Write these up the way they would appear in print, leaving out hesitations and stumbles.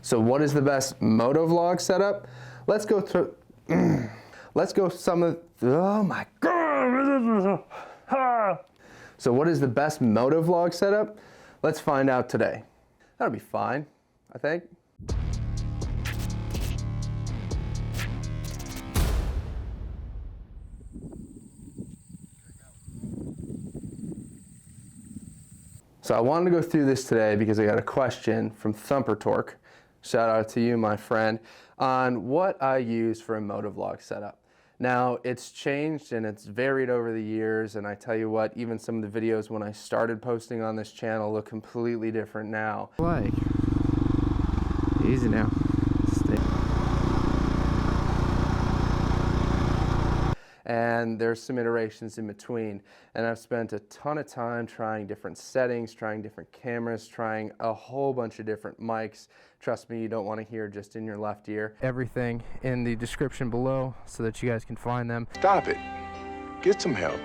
So what is the best motovlog setup? Let's go through, let's go some of, oh my God. So what is the best motovlog setup? Let's find out today. That'll be fine, I think. So I wanted to go through this today because I got a question from Thumper Torque. Shout out to you, my friend, on what I use for a motovlog setup. Now, it's changed and it's varied over the years, and I tell you what, even some of the videos when I started posting on this channel look completely different now. Like, easy now. And there's some iterations in between, and I've spent a ton of time trying different settings, trying different cameras, trying a whole bunch of different mics. Trust me, you don't want to hear just in your left ear. Everything in the description below so that you guys can find them. Stop it. Get some help.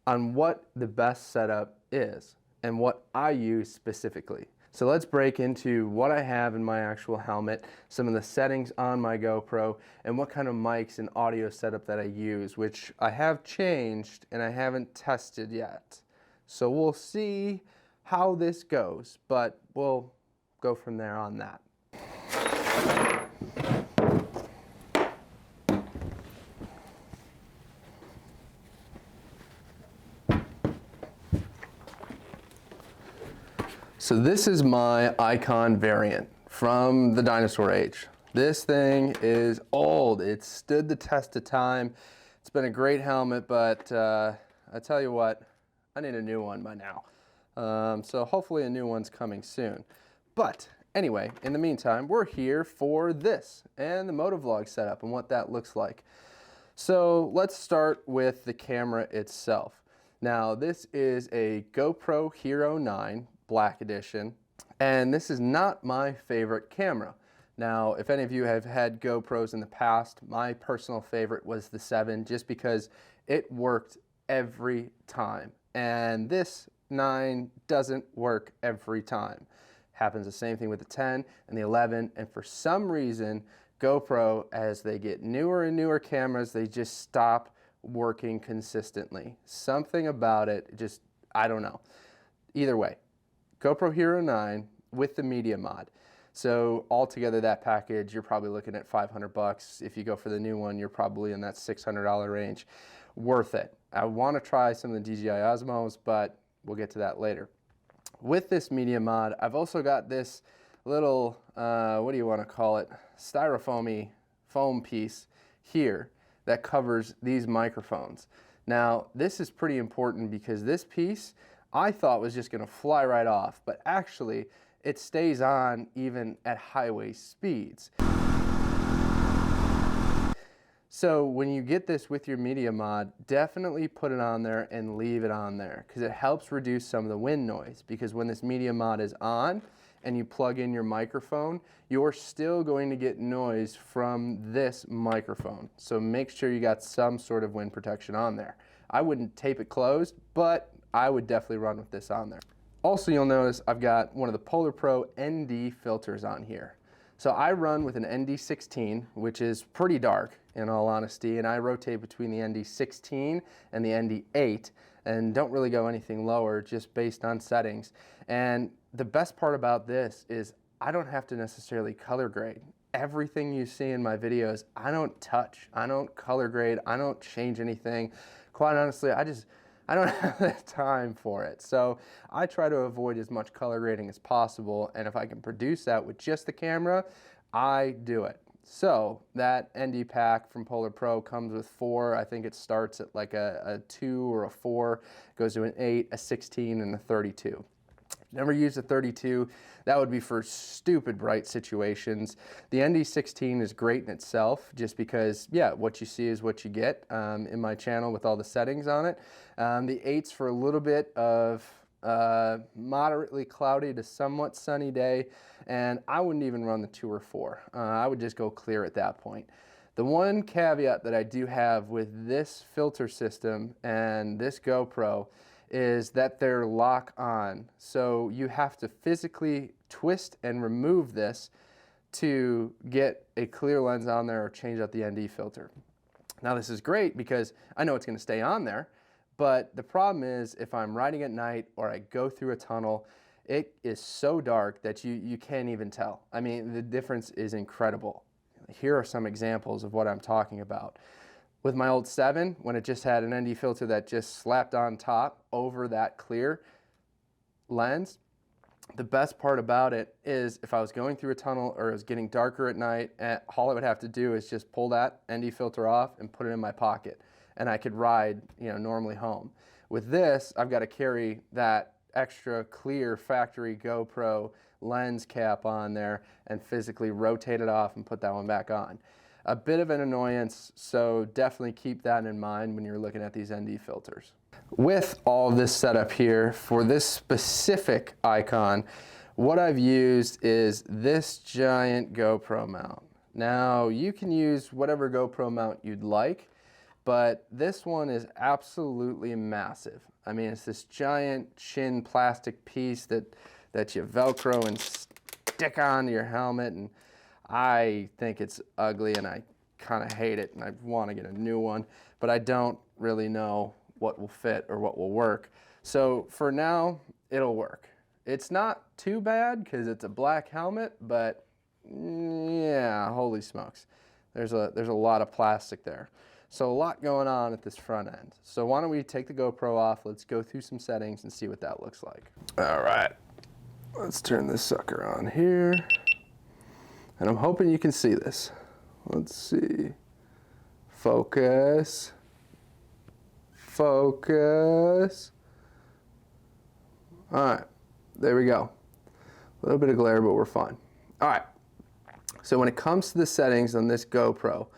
On what the best setup is and what I use specifically. So let's break into what I have in my actual helmet, some of the settings on my GoPro, and what kind of mics and audio setup that I use, which I have changed and I haven't tested yet. So we'll see how this goes, but we'll go from there on that. So this is my Icon variant from the dinosaur age. This thing is old. It's stood the test of time. It's been a great helmet, but I tell you what, I need a new one by now. So hopefully a new one's coming soon. But anyway, in the meantime, we're here for this and the motovlog setup and what that looks like. So let's start with the camera itself. Now this is a GoPro HERO9 Black Edition, and this is not my favorite camera. Now, if any of you have had GoPros in the past, my personal favorite was the 7, just because it worked every time. And this 9 doesn't work every time. Happens the same thing with the 10 and the 11, and for some reason, GoPro, as they get newer and newer cameras, they just stop working consistently. Something about it, just, I don't know. Either way, GoPro HERO9 with the Media Mod. So altogether that package, you're probably looking at 500 bucks. If you go for the new one, you're probably in that $600 range. Worth it. I want to try some of the DJI Osmos, but we'll get to that later. With this Media Mod, I've also got this little, what do you want to call it, styrofoamy foam piece here that covers these microphones. Now, this is pretty important because this piece I thought was just going to fly right off, but actually it stays on even at highway speeds. So when you get this with your Media Mod, definitely put it on there and leave it on there because it helps reduce some of the wind noise, because when this Media Mod is on and you plug in your microphone, you're still going to get noise from this microphone. So make sure you got some sort of wind protection on there. I wouldn't tape it closed, but I would definitely run with this on there. Also, you'll notice I've got one of the Polar Pro ND filters on here. So I run with an ND16, which is pretty dark in all honesty, and I rotate between the ND16 and the ND8 and don't really go anything lower just based on settings. And the best part about this is I don't have to necessarily color grade. Everything you see in my videos, I don't touch, I don't color grade, I don't change anything. Quite honestly, I don't have the time for it. So I try to avoid as much color grading as possible, and if I can produce that with just the camera, I do it. So that ND pack from Polar Pro comes with 4. I think it starts at like a 2 or a 4, goes to an 8, a 16, and a 32. Never used a 32. That would be for stupid bright situations. The ND16 is great in itself just because, yeah, what you see is what you get in my channel with all the settings on it. The 8's for a little bit of moderately cloudy to somewhat sunny day, and I wouldn't even run the 2 or 4. I would just go clear at that point. The one caveat that I do have with this filter system and this GoPro is that they're lock on. So you have to physically twist and remove this to get a clear lens on there or change out the ND filter. Now this is great because I know it's going to stay on there, but the problem is if I'm riding at night or I go through a tunnel, it is so dark that you can't even tell. I mean, the difference is incredible. Here are some examples of what I'm talking about. With my old 7, when it just had an ND filter that just slapped on top over that clear lens, the best part about it is if I was going through a tunnel or it was getting darker at night, all I would have to do is just pull that ND filter off and put it in my pocket, and I could ride, normally home. With this, I've got to carry that extra clear factory GoPro lens cap on there and physically rotate it off and put that one back on. A bit of an annoyance, so definitely keep that in mind when you're looking at these ND filters. With all this setup here, for this specific icon, what I've used is this giant GoPro mount. Now, you can use whatever GoPro mount you'd like, but this one is absolutely massive. I mean, it's this giant chin plastic piece that you Velcro and stick onto your helmet, and I think it's ugly and I kind of hate it and I want to get a new one, but I don't really know what will fit or what will work. So for now, it'll work. It's not too bad because it's a black helmet, but yeah, holy smokes. There's a lot of plastic there. So a lot going on at this front end. So why don't we take the GoPro off, let's go through some settings and see what that looks like. All right, let's turn this sucker on here. And I'm hoping you can see this. Let's see. Focus. Focus. All right, there we go. A little bit of glare, but we're fine. All right, so when it comes to the settings on this GoPro,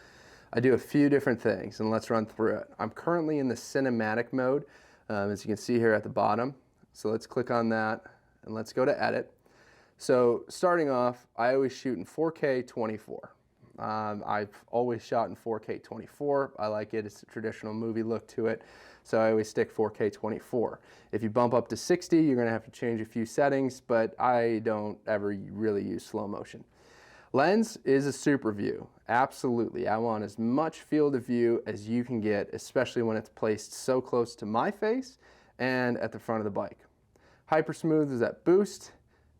I do a few different things, and let's run through it. I'm currently in the cinematic mode, as you can see here at the bottom. So let's click on that, and let's go to edit. So starting off, I always shoot in 4K 24. I've always shot in 4K 24. I like it. It's a traditional movie look to it. So I always stick 4K 24. If you bump up to 60, you're going to have to change a few settings, but I don't ever really use slow motion. Lens is a super view. Absolutely. I want as much field of view as you can get, especially when it's placed so close to my face and at the front of the bike. Hyper smooth is at boost.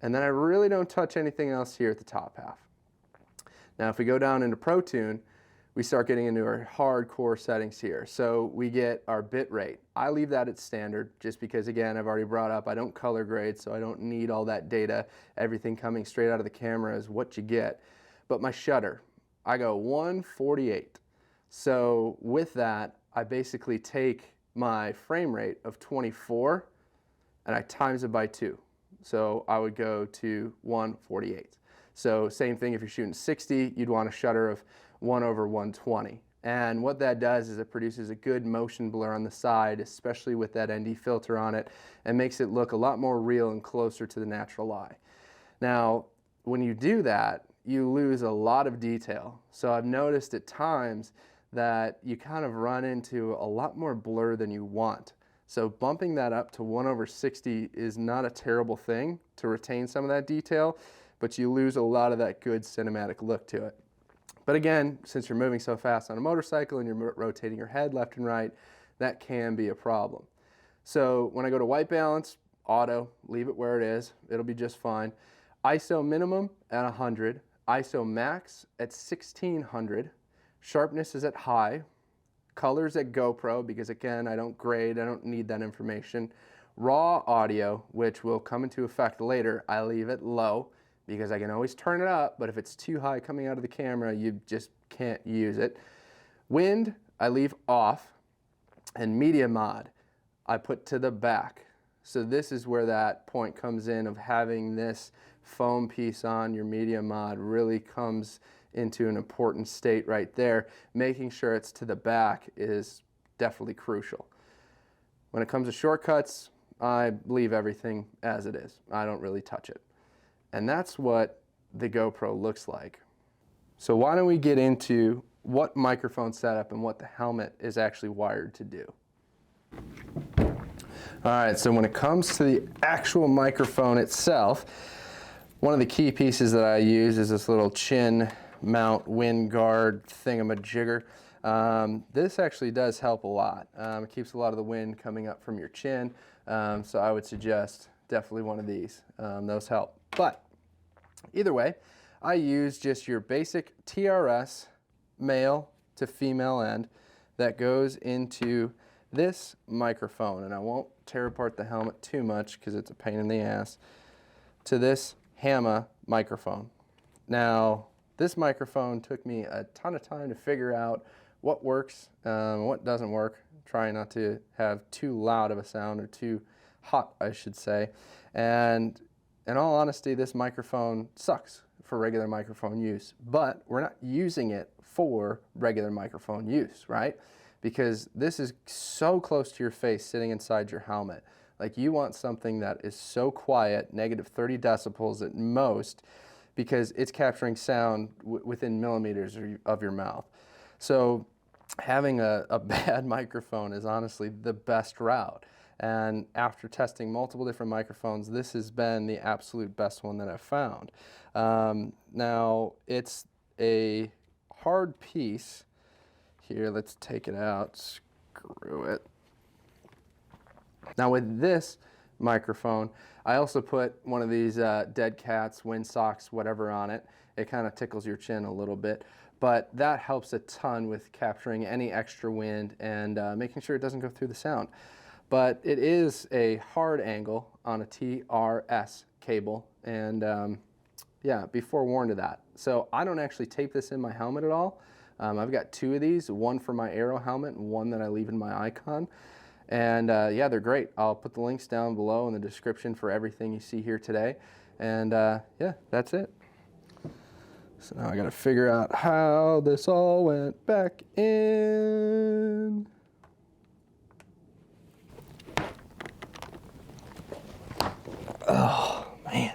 And then I really don't touch anything else here at the top half. Now if we go down into Pro Tune, we start getting into our hardcore settings here. So we get our bit rate. I leave that at standard just because, again, I've already brought up, I don't color grade, so I don't need all that data. Everything coming straight out of the camera is what you get. But my shutter, I go 148. So with that, I basically take my frame rate of 24 and I times it by 2. So I would go to 148. So same thing if you're shooting 60, you'd want a shutter of 1/120. And what that does is it produces a good motion blur on the side, especially with that ND filter on it, and makes it look a lot more real and closer to the natural eye. Now, when you do that, you lose a lot of detail. So I've noticed at times that you kind of run into a lot more blur than you want. So bumping that up to 1/60 is not a terrible thing to retain some of that detail, but you lose a lot of that good cinematic look to it. But again, since you're moving so fast on a motorcycle and you're rotating your head left and right, that can be a problem. So when I go to white balance, auto, leave it where it is, it'll be just fine. ISO minimum at 100, ISO max at 1600, sharpness is at high, colors at GoPro, because again, I don't grade, I don't need that information. Raw audio, which will come into effect later, I leave it low because I can always turn it up, but if it's too high coming out of the camera, you just can't use it. Wind, I leave off, and Media Mod, I put to the back. So this is where that point comes in of having this foam piece on your Media Mod really comes into an important state right there. Making sure it's to the back is definitely crucial. When it comes to shortcuts, I leave everything as it is. I don't really touch it. And that's what the GoPro looks like. So why don't we get into what microphone setup and what the helmet is actually wired to do. All right, so when it comes to the actual microphone itself, One of the key pieces that I use is this little chin mount wind guard thingamajigger. This actually does help a lot. It keeps a lot of the wind coming up from your chin, so I would suggest definitely one of these. Those help. But either way, I use just your basic TRS male to female end that goes into this microphone, and I won't tear apart the helmet too much because it's a pain in the ass, to this Hama microphone. Now, this microphone took me a ton of time to figure out what works, what doesn't work, trying not to have too loud of a sound, or too hot, I should say. And in all honesty, this microphone sucks for regular microphone use, but we're not using it for regular microphone use, right? Because this is so close to your face sitting inside your helmet. Like, you want something that is so quiet, negative 30 decibels at most, because it's capturing sound within millimeters of your mouth. So having a bad microphone is honestly the best route. And after testing multiple different microphones, this has been the absolute best one that I've found. Now, it's a hard piece. Here, let's take it out, screw it. Now with this microphone, I also put one of these dead cats, wind socks, whatever on it. It kind of tickles your chin a little bit, but that helps a ton with capturing any extra wind and making sure it doesn't go through the sound. But it is a hard angle on a TRS cable, and yeah, be forewarned of that. So I don't actually tape this in my helmet at all. I've got two of these, one for my Aero helmet and one that I leave in my Icon. And yeah, they're great. I'll put the links down below in the description for everything you see here today. And yeah, that's it. So now I gotta figure out how this all went back in. Oh, man.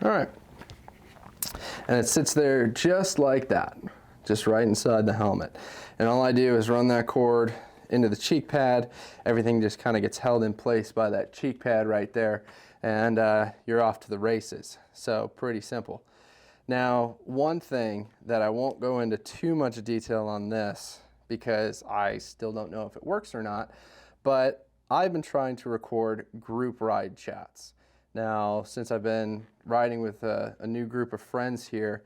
All right. And it sits there just like that, just right inside the helmet. And all I do is run that cord into the cheek pad. Everything just kind of gets held in place by that cheek pad right there, and you're off to the races. So pretty simple. Now, one thing that I won't go into too much detail on this, because I still don't know if it works or not, but I've been trying to record group ride chats. Now, since I've been riding with a new group of friends here,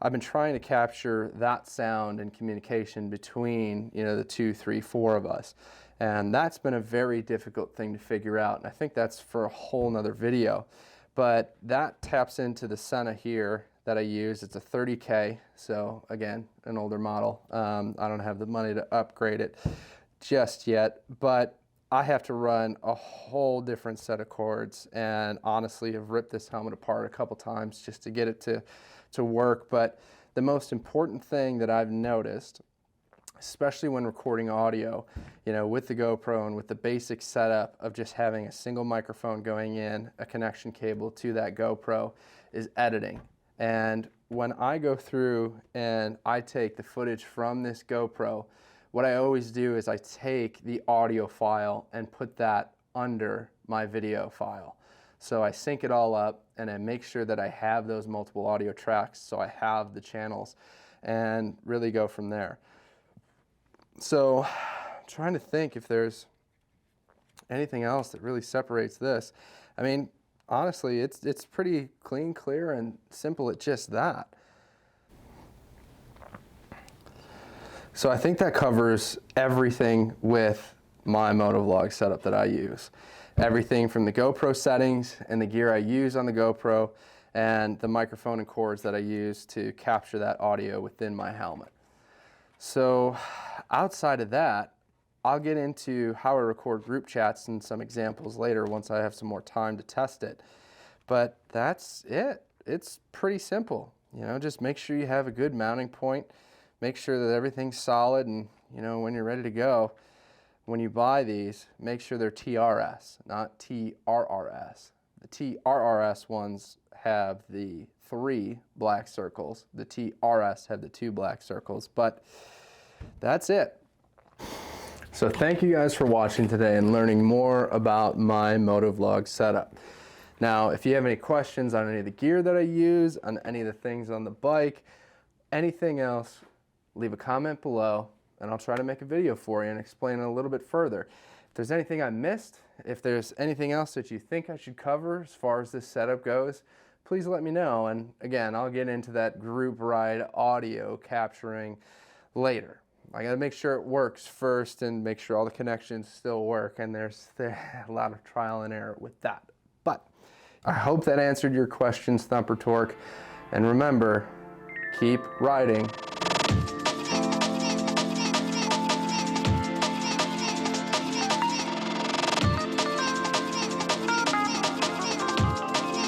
I've been trying to capture that sound and communication between, you know, the 2, 3, 4 of us. And that's been a very difficult thing to figure out. And I think that's for a whole nother video. But that taps into the Sena here that I use. It's a 30K, so again, an older model. I don't have the money to upgrade it just yet, but I have to run a whole different set of cords, and honestly have ripped this helmet apart a couple times just to get it to work. But the most important thing that I've noticed, especially when recording audio, you know, with the GoPro and with the basic setup of just having a single microphone going in, a connection cable to that GoPro, is editing. And when I go through and I take the footage from this GoPro, what I always do is I take the audio file and put that under my video file. So I sync it all up and I make sure that I have those multiple audio tracks, so I have the channels, and really go from there. So I'm trying to think if there's anything else that really separates this. I mean, honestly, it's pretty clean, clear, and simple at just that. So I think that covers everything with my motovlog setup that I use. Everything from the GoPro settings and the gear I use on the GoPro, and the microphone and cords that I use to capture that audio within my helmet. So outside of that, I'll get into how I record group chats and some examples later once I have some more time to test it. But that's it. It's pretty simple. You know, just make sure you have a good mounting point. Make sure that everything's solid, and you know, when you're ready to go, when you buy these, make sure they're TRS, not TRRS. The TRRS ones have the 3 black circles. The TRS have the 2 black circles, but that's it. So thank you guys for watching today and learning more about my motovlog setup. Now, if you have any questions on any of the gear that I use, on any of the things on the bike, anything else, leave a comment below and I'll try to make a video for you and explain it a little bit further. If there's anything I missed, if there's anything else that you think I should cover as far as this setup goes, please let me know. And again, I'll get into that group ride audio capturing later. I gotta make sure it works first and make sure all the connections still work, and there's a lot of trial and error with that. But I hope that answered your questions, Thumper Torque. And remember, keep riding